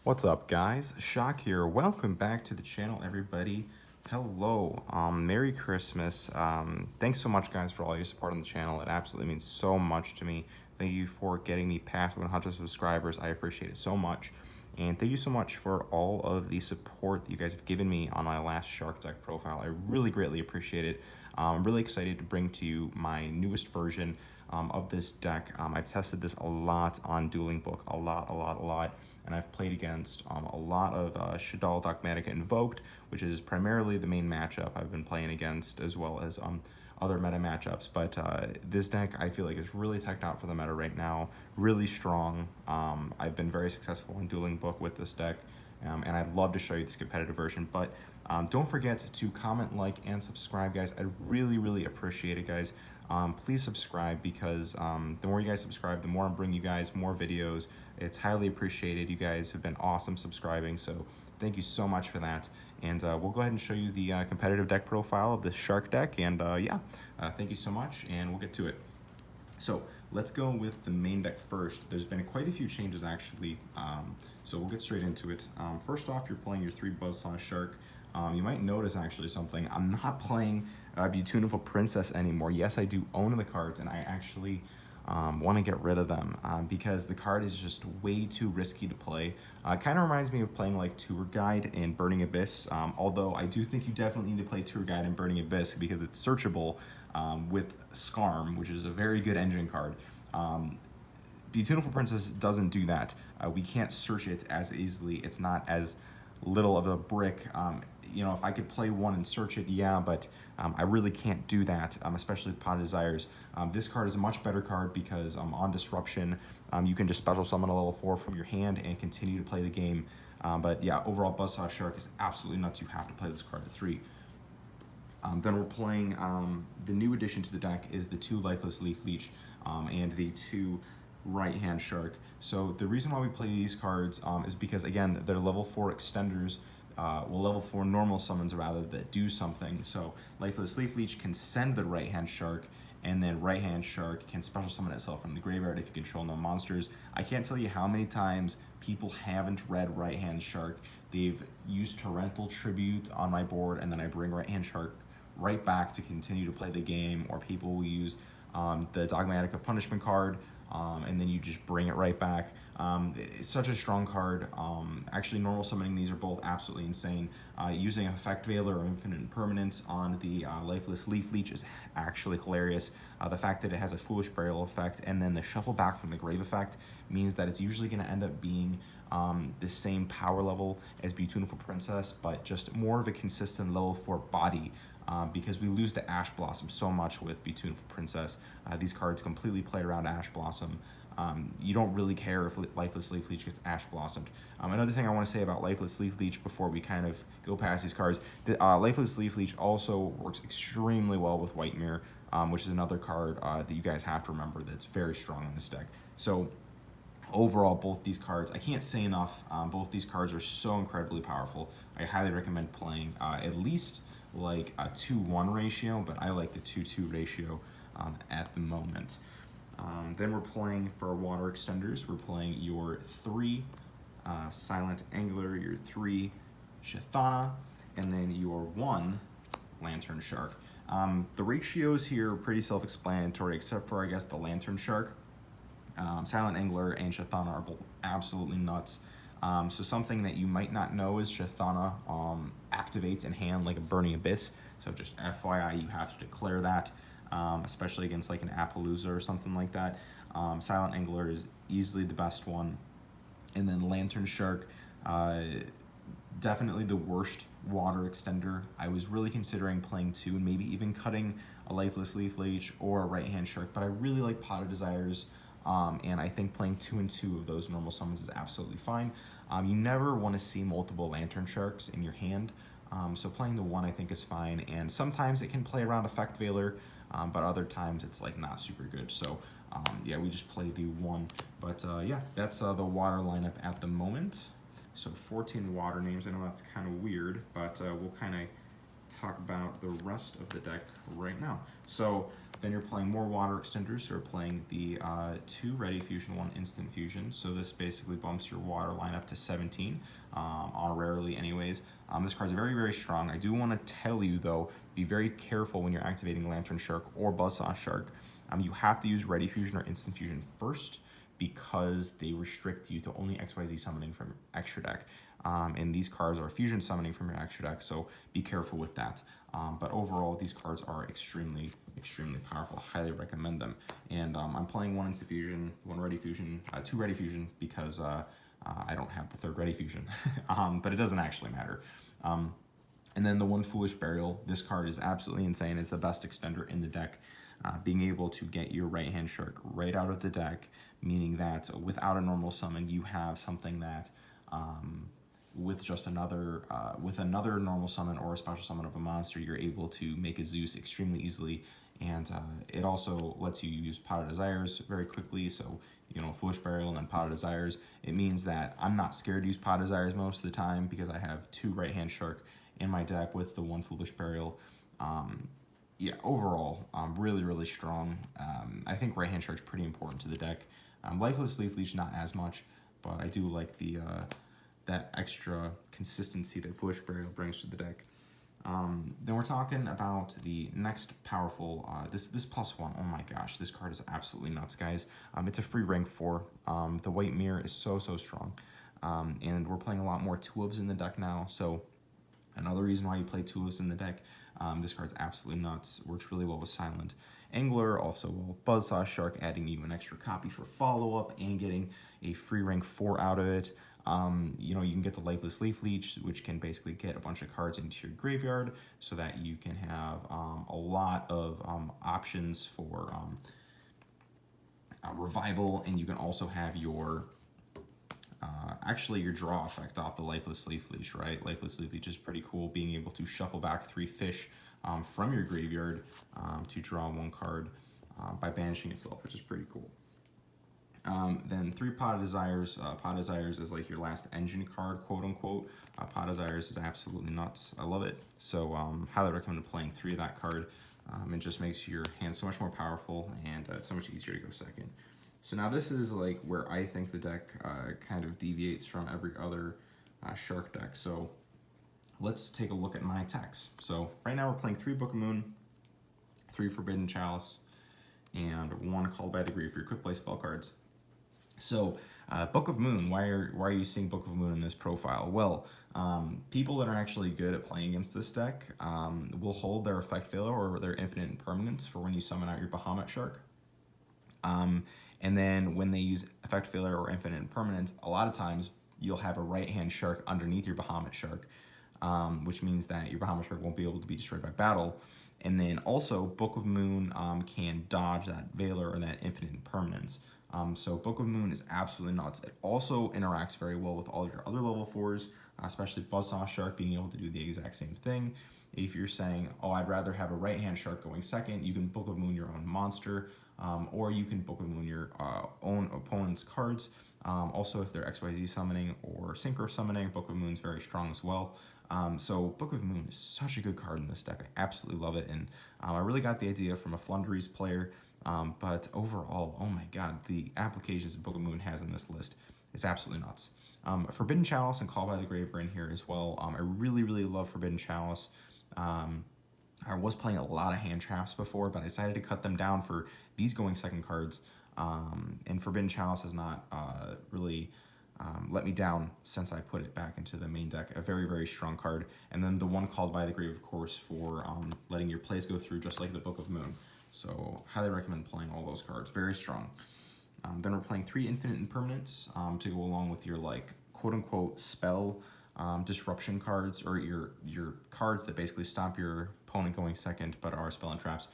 What's up, guys? Shock here. Welcome back to the channel, everybody. Hello. Merry Christmas. Thanks so much, guys, for all your support on the channel. It absolutely means so much to me. Thank you for getting me past 100 subscribers. I appreciate it so much. And thank you so much for all of the support that you guys have given me on my last Shark Deck profile. I really greatly appreciate it. I'm really excited to bring to you my newest version of this deck. I've tested this a lot on Dueling Book, a lot. And I've played against a lot of Shaddoll Dogmatica Invoked, which is primarily the main matchup I've been playing against, as well as other meta matchups. But this deck, I feel like, is really teched out for the meta right now, really strong. I've been very successful in Dueling Book with this deck, and I'd love to show you this competitive version. But don't forget to comment, like, and subscribe, guys. I'd really appreciate it, guys. Please subscribe because the more you guys subscribe, the more I'm bringing you guys more videos. It's highly appreciated. You guys have been awesome subscribing, so thank you so much for that. And we'll go ahead and show you the competitive deck profile of the Shark deck. And thank you so much, and we'll get to it. So let's go with the main deck first. There's been quite a few changes, actually, so we'll get straight into it. First off, you're playing your 3 Buzzsaw Shark. You might notice actually something. I'm not playing Beautiful Princess anymore. Yes, I do own the cards, and I actually want to get rid of them because the card is just way too risky to play. Kind of reminds me of playing like Tour Guide in Burning Abyss, although I do think you definitely need to play Tour Guide in Burning Abyss because it's searchable with Scarm, which is a very good engine card. Beautiful Princess doesn't do that. We can't search it as easily. It's not as little of a brick. You know, if I could play one and search it, yeah, but I really can't do that, especially with Pot of Desires. This card is a much better card because on Disruption, you can just special summon a level 4 from your hand and continue to play the game. But yeah, overall, Buzzsaw Shark is absolutely nuts. You have to play this card at 3. Then we're playing, the new addition to the deck is the 2 Lifeless Leaf Leech and the 2 Right-Hand Shark. So the reason why we play these cards is because, again, they're level 4 extenders, well, level 4 normal summons rather, that do something. So Lifeless Leaf Leech can send the Right-Hand Shark, and then Right-Hand Shark can special summon itself from the graveyard if you control no monsters. I can't tell you how many times people haven't read Right-Hand Shark. They've used Torrential Tribute on my board, and then I bring Right-Hand Shark right back to continue to play the game, or people will use the Dogmatica Punishment card, and then you just bring it right back. It's such a strong card. Actually, normal summoning these are both absolutely insane. Using Effect Veiler or Infinite Impermanence on the Lifeless Leaf Leech is actually hilarious. The fact that it has a Foolish Burial effect and then the Shuffle Back from the Grave effect means that it's usually going to end up being the same power level as Beautiful Princess, but just more of a consistent level 4 body. Because we lose to Ash Blossom so much with Beautiful Princess. These cards completely play around Ash Blossom. You don't really care if Lifeless Leaf Leech gets Ash Blossomed. Another thing I want to say about Lifeless Leaf Leech before we kind of go past these cards, the Lifeless Leaf Leech also works extremely well with White Mirror, which is another card that you guys have to remember that's very strong in this deck. So overall, both these cards, I can't say enough, both these cards are so incredibly powerful. I highly recommend playing at least like a 2-1 ratio, but I like the 2-2 ratio at the moment. Then we're playing for our water extenders. We're playing your 3 Silent Angler, your 3 Shathana, and then your 1 Lantern Shark. The ratios here are pretty self-explanatory, except for, I guess, the Lantern Shark. Silent Angler and Shathana are both absolutely nuts. So something that you might not know is Shathana activates in hand like a Burning Abyss. So just FYI, you have to declare that, especially against like an Appaloosa or something like that. Silent Angler is easily the best one. And then Lantern Shark, definitely the worst water extender. I was really considering playing 2 and maybe even cutting a Lifeless Leaf Leech or a Right-Hand Shark, but I really like Pot of Desires. And I think playing 2 and 2 of those normal summons is absolutely fine. You never want to see multiple Lantern Sharks in your hand, so playing the 1 I think is fine. And sometimes it can play around Effect Veiler, but other times it's like not super good. So yeah, we just play the 1. But yeah, that's the water lineup at the moment. So 14 water names. I know that's kind of weird, but we'll kind of talk about the rest of the deck right now. So Then you're playing more water extenders, so you're playing the 2 ready fusion, 1 instant fusion. So this basically bumps your water line up to 17, honorarily anyways. This card's very, very strong. I do want to tell you though, be very careful when you're activating Lantern Shark or Buzzsaw Shark. You have to use ready fusion or instant fusion first, because they restrict you to only XYZ summoning from extra deck. And these cards are fusion summoning from your extra deck, so be careful with that. But overall, these cards are extremely, extremely powerful. Highly recommend them. And I'm playing 1 instant fusion, 1 ready fusion, 2 ready fusion, because I don't have the 3rd ready fusion. But it doesn't actually matter. And then the 1 Foolish Burial. This card is absolutely insane. It's the best extender in the deck. Being able to get your right hand shark right out of the deck, meaning that without a normal summon, you have something that with just another normal summon or a special summon of a monster, you're able to make a Zeus extremely easily. And it also lets you use Pot of Desires very quickly. So, you know, Foolish Burial and then Pot of Desires. It means that I'm not scared to use Pot of Desires most of the time, because I have 2 right hand shark in my deck with the 1 Foolish Burial. Yeah, overall, really, really strong. I think right hand shark's pretty important to the deck. Lifeless Leaf Leech, not as much, but I do like the that extra consistency that Foolish Burial brings to the deck. Then we're talking about the next powerful, this +1. Oh my gosh, this card is absolutely nuts, guys. It's a free rank 4. The White Mirror is so, so strong. And we're playing a lot more Tulips in the deck now, so another reason why you play Tulips in the deck. This card's absolutely nuts. Works really well with Silent Angler, also well with Buzzsaw Shark, adding you an extra copy for follow-up and getting a free rank 4 out of it. You know, you can get the Lifeless Leaf Leech, which can basically get a bunch of cards into your graveyard so that you can have a lot of options for revival, and you can also have your actually your draw effect off the Lifeless Leaf Leech, right? Lifeless Leaf Leech is pretty cool, being able to shuffle back 3 fish from your graveyard to draw 1 card by banishing itself, which is pretty cool. Then 3 Pot of Desires. Pot of Desires is like your last engine card, quote unquote. Pot of Desires is absolutely nuts. I love it. So highly recommend playing 3 of that card. It just makes your hand so much more powerful, and it's so much easier to go second. So now this is like where I think the deck kind of deviates from every other Shark deck. So let's take a look at my attacks. So right now we're playing 3 Book of Moon, 3 Forbidden Chalice, and 1 Called by the Grave for your quick play spell cards. So Book of Moon, why are you seeing Book of Moon in this profile? Well, people that are actually good at playing against this deck will hold their Effect Failure or their Infinite Impermanence for when you summon out your Bahamut Shark. And then when they use Effect Failure or Infinite Impermanence, a lot of times you'll have a right-hand shark underneath your Bahamut Shark, which means that your Bahamut Shark won't be able to be destroyed by battle. And then also, Book of Moon can dodge that Veiler or that Infinite Impermanence. So Book of Moon is absolutely nuts. It also interacts very well with all your other level 4s, especially Buzzsaw Shark being able to do the exact same thing. If you're saying, oh, I'd rather have a right-hand shark going second, you can Book of Moon your own monster, or you can Book of Moon your own opponent's cards. Also, if they're XYZ summoning or Synchro summoning, Book of Moon's very strong as well. So Book of Moon is such a good card in this deck. I absolutely love it, and I really got the idea from a Flunderies player, but overall, oh my god, the applications that Book of Moon has in this list is absolutely nuts. Forbidden Chalice and Call by the Grave are in here as well. I really, really love Forbidden Chalice. I was playing a lot of hand traps before, but I decided to cut them down for these going second cards, and Forbidden Chalice has not really let me down since I put it back into the main deck. A very, very strong card. And then the 1 Called by the Grave, of course, for letting your plays go through, just like the Book of Moon. So highly recommend playing all those cards. Very strong. Then we're playing 3 Infinite Impermanence to go along with your, like, quote-unquote spell disruption cards, or your cards that basically stop your opponent going second but are spell and traps.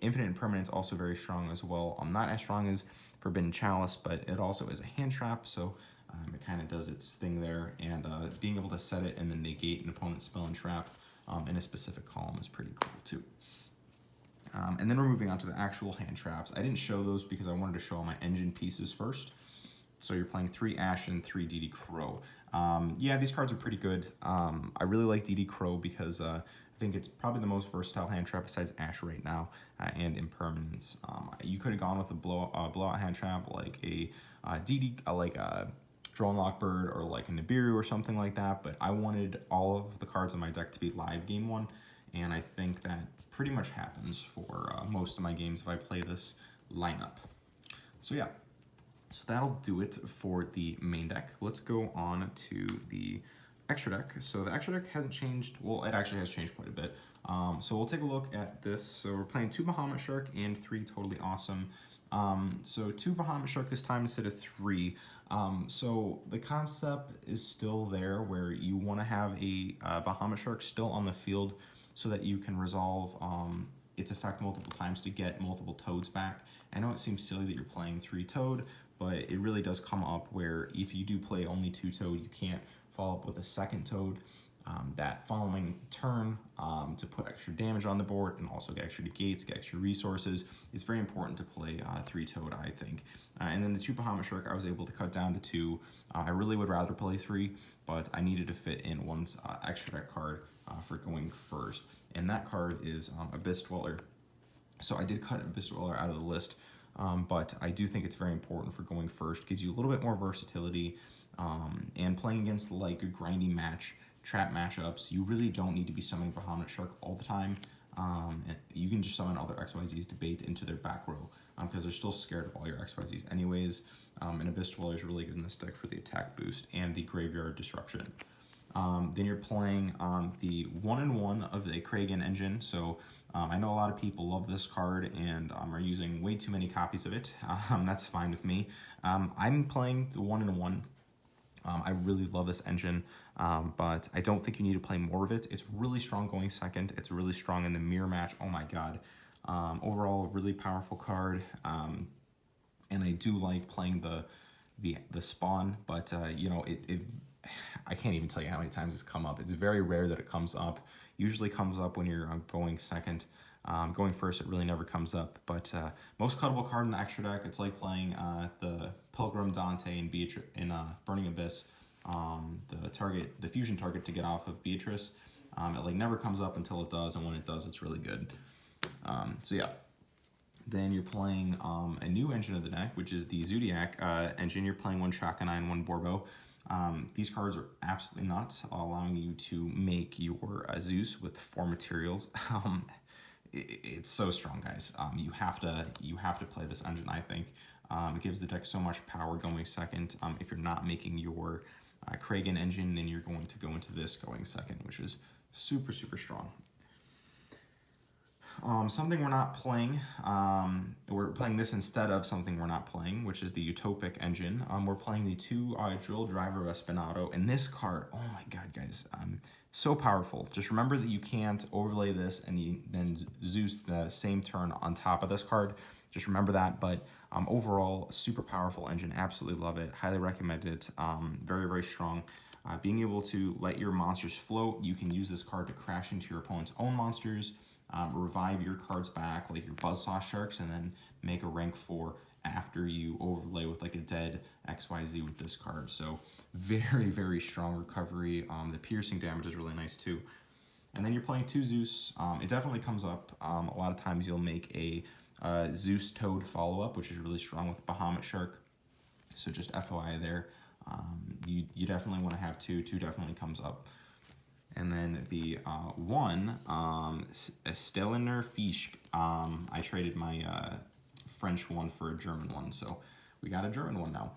Infinite Impermanence also very strong as well. Not as strong as Forbidden Chalice, but it also is a hand trap, so it kind of does its thing there, and being able to set it and then negate an opponent's spell and trap in a specific column is pretty cool too. And then we're moving on to the actual hand traps. I didn't show those because I wanted to show all my engine pieces first. So you're playing 3 Ash and 3 DD Crow. Yeah, these cards are pretty good. I really like DD Crow because I think it's probably the most versatile hand trap besides Ash right now, and Impermanence. You could have gone with a blowout hand trap like a DD, like a Drone Lockbird or like a Nibiru or something like that, but I wanted all of the cards in my deck to be live game 1, and I think that pretty much happens for most of my games if I play this lineup. So yeah, so that'll do it for the main deck. Let's go on to the extra deck. So the extra deck hasn't changed. Well, it actually has changed quite a bit. So we'll take a look at this. So we're playing 2 Bahamut Shark and 3 Totally Awesome. So 2 Bahamut Shark this time instead of 3. So the concept is still there where you want to have a Bahamut Shark still on the field so that you can resolve its effect multiple times to get multiple toads back. I know it seems silly that you're playing 3 toad, but it really does come up where if you do play only 2 toad, you can't follow up with a second toad that following turn to put extra damage on the board and also get extra negates, get extra resources. It's very important to play 3 toad, I think. And then the 2 Bahamut Shark, I was able to cut down to 2. I really would rather play 3, but I needed to fit in one extra deck card for going first. And that card is Abyss Dweller. So I did cut Abyss Dweller out of the list, but I do think it's very important for going first. Gives you a little bit more versatility, and playing against like a grindy trap matchups, you really don't need to be summoning Bahamut Shark all the time. And you can just summon other XYZs to bait into their back row, because they're still scared of all your XYZs anyways. And Abyss Dweller is really good in this deck for the attack boost and the graveyard disruption. Then you're playing the 1-in-1 of the Kragan engine. So I know a lot of people love this card and are using way too many copies of it. That's fine with me. I'm playing the 1-in-1. I really love this engine, but I don't think you need to play more of it. It's really strong going second. It's really strong in the mirror match. Oh my god. Overall, really powerful card. And I do like playing the spawn, but you know, I can't even tell you how many times it's come up. It's very rare that it comes up. Usually comes up when you're going second. Going first, it really never comes up. But most cuttable card in the extra deck. It's like playing the Pilgrim, Dante, and Beatrice in Burning Abyss. The fusion target to get off of Beatrice. It like never comes up until it does, and when it does, it's really good. So yeah. Then you're playing a new engine of the deck, which is the Zodiac engine. You're playing 1 Shakanai and 1 Borbo. These cards are absolutely nuts, allowing you to make your Zeus with 4 materials. It's so strong, guys. You have to play this engine, I think. It gives the deck so much power going second. If you're not making your Kragan engine, then you're going to go into this going second, which is super, super strong. Something we're not playing, we're playing this instead of something we're not playing, which is the Utopic engine. We're playing the 2 Drill Driver of Espinato, and this card, oh my god, guys, so powerful. Just remember that you can't overlay this and then Zeus the same turn on top of this card. Just remember that, but overall, super powerful engine, absolutely love it, highly recommend it, very, very strong. Being able to let your monsters float, you can use this card to crash into your opponent's own monsters, revive your cards back, like your Buzzsaw Sharks, and then make a rank 4 after you overlay with like a dead XYZ with this card. So very, very strong recovery. The piercing damage is really nice too. And then you're playing 2 Zeus. It definitely comes up. A lot of times you'll make a Zeus Toad follow-up, which is really strong with Bahamut Shark. So just FYI there. You definitely want to have 2. 2 definitely comes up. And then the 1, Stellener Fisch. I traded my French one for a German one, so we got a German one now.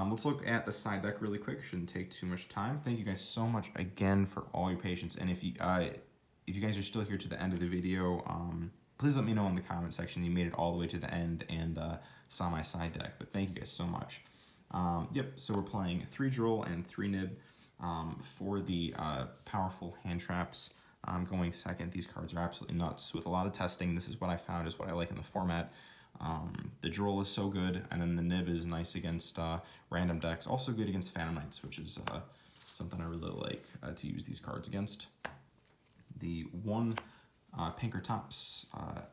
Let's look at the side deck really quick. Shouldn't take too much time. Thank you guys so much again for all your patience. And if you guys are still here to the end of the video, please let me know in the comment section you made it all the way to the end and saw my side deck. But thank you guys so much. Yep, so we're playing 3 Droll and 3 Nib. For the powerful hand traps, going second. These cards are absolutely nuts. With a lot of testing, this is what I found is what I like in the format. The Droll is so good, and then the Nib is nice against random decks. Also good against Phantom Knights, which is something I really like to use these cards against. The 1 Pinkertops,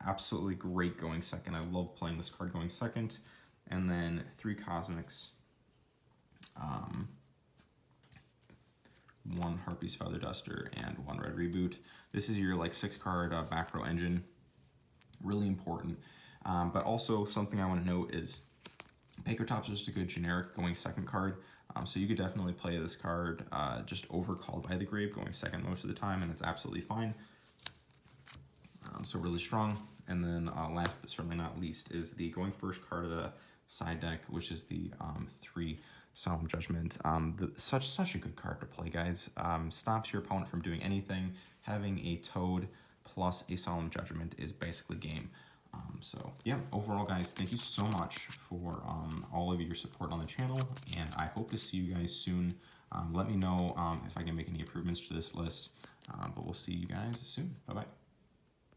absolutely great going second. I love playing this card going second. And then 3 Cosmics. one Harpy's Feather Duster, and one Red Reboot. This is your like 6-card back row engine. Really important. But also something I want to note is Papertop's just a good generic going second card. So you could definitely play this card just over Called by the Grave, going second most of the time, and it's absolutely fine. So really strong. And then last but certainly not least is the going first card of the side deck, which is the 3 Solemn Judgment. Such a good card to play, guys. Stops your opponent from doing anything. Having a Toad plus a Solemn Judgment is basically game. So yeah, overall, guys, thank you so much for all of your support on the channel, and I hope to see you guys soon. Let me know if I can make any improvements to this list, but we'll see you guys soon. Bye-bye.